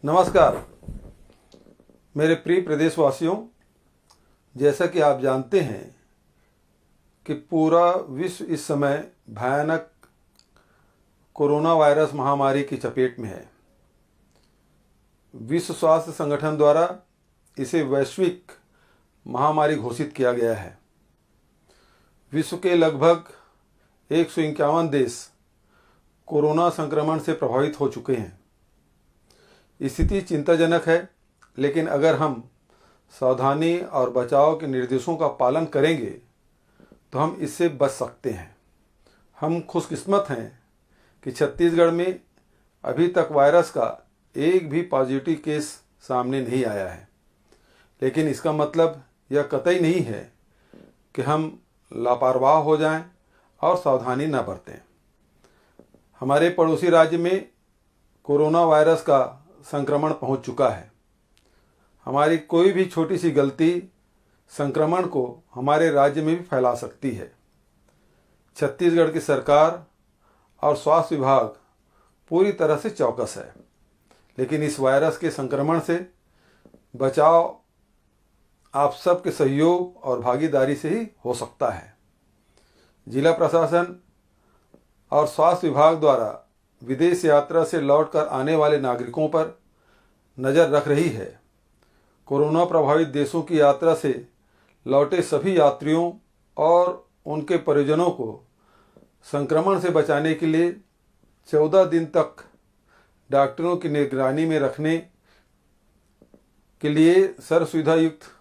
नमस्कार मेरे प्रिय प्रदेशवासियों, जैसा कि आप जानते हैं कि पूरा विश्व इस समय भयानक कोरोना वायरस महामारी की चपेट में है। विश्व स्वास्थ्य संगठन द्वारा इसे वैश्विक महामारी घोषित किया गया है। विश्व के लगभग 151 देश कोरोना संक्रमण से प्रभावित हो चुके हैं। स्थिति चिंताजनक है, लेकिन अगर हम सावधानी और बचाव के निर्देशों का पालन करेंगे तो हम इससे बच सकते हैं। हम खुशकिस्मत हैं कि छत्तीसगढ़ में अभी तक वायरस का एक भी पॉजिटिव केस सामने नहीं आया है, लेकिन इसका मतलब यह कतई नहीं है कि हम लापरवाह हो जाएं और सावधानी न बरतें। हमारे पड़ोसी राज्य में कोरोना वायरस का संक्रमण पहुंच चुका है। हमारी कोई भी छोटी सी गलती संक्रमण को हमारे राज्य में भी फैला सकती है। छत्तीसगढ़ की सरकार और स्वास्थ्य विभाग पूरी तरह से चौकस है, लेकिन इस वायरस के संक्रमण से बचाव आप सबके सहयोग और भागीदारी से ही हो सकता है। जिला प्रशासन और स्वास्थ्य विभाग द्वारा विदेश यात्रा से लौटकर आने वाले नागरिकों पर नज़र रख रही है। कोरोना प्रभावित देशों की यात्रा से लौटे सभी यात्रियों और उनके परिजनों को संक्रमण से बचाने के लिए 14 दिन तक डॉक्टरों की निगरानी में रखने के लिए सर्व सुविधा युक्त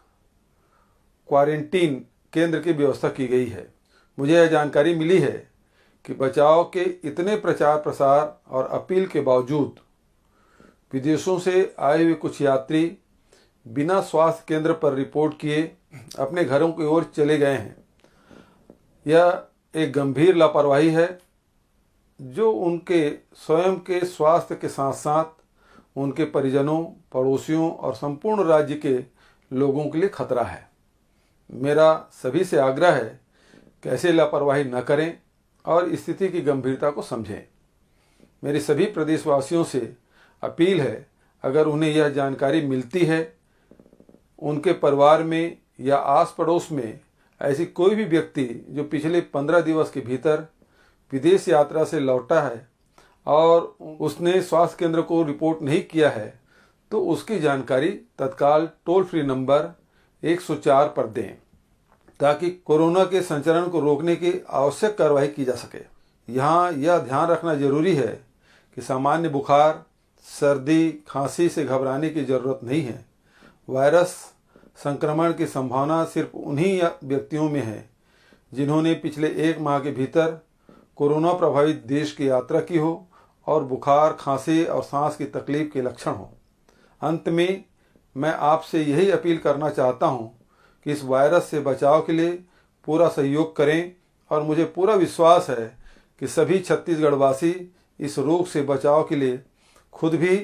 क्वारंटीन केंद्र की व्यवस्था की गई है। मुझे यह जानकारी मिली है कि बचाव के इतने प्रचार प्रसार और अपील के बावजूद विदेशों से आए हुए कुछ यात्री बिना स्वास्थ्य केंद्र पर रिपोर्ट किए अपने घरों की ओर चले गए हैं। यह एक गंभीर लापरवाही है जो उनके स्वयं के स्वास्थ्य के साथ साथ उनके परिजनों, पड़ोसियों और संपूर्ण राज्य के लोगों के लिए खतरा है। मेरा सभी से आग्रह है कि ऐसे लापरवाही न करें और स्थिति की गंभीरता को समझें। मेरी सभी प्रदेशवासियों से अपील है, अगर उन्हें यह जानकारी मिलती है, उनके परिवार में या आस पड़ोस में ऐसी कोई भी व्यक्ति जो पिछले 15 दिवस के भीतर विदेश यात्रा से लौटा है और उसने स्वास्थ्य केंद्र को रिपोर्ट नहीं किया है, तो उसकी जानकारी तत्काल टोल फ्री नंबर 104 पर दें, ताकि कोरोना के संचरण को रोकने की आवश्यक कार्रवाई की जा सके। यहाँ यह ध्यान रखना जरूरी है कि सामान्य बुखार, सर्दी, खांसी से घबराने की जरूरत नहीं है। वायरस संक्रमण की संभावना सिर्फ उन्हीं व्यक्तियों में है जिन्होंने पिछले 1 माह के भीतर कोरोना प्रभावित देश की यात्रा की हो और बुखार, खांसी और सांस की तकलीफ के लक्षण हो। अंत में मैं आपसे यही अपील करना चाहता हूँ कि इस वायरस से बचाव के लिए पूरा सहयोग करें और मुझे पूरा विश्वास है कि सभी छत्तीसगढ़वासी इस रोग से बचाव के लिए खुद भी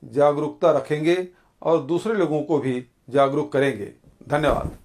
जागरूकता रखेंगे और दूसरे लोगों को भी जागरूक करेंगे। धन्यवाद।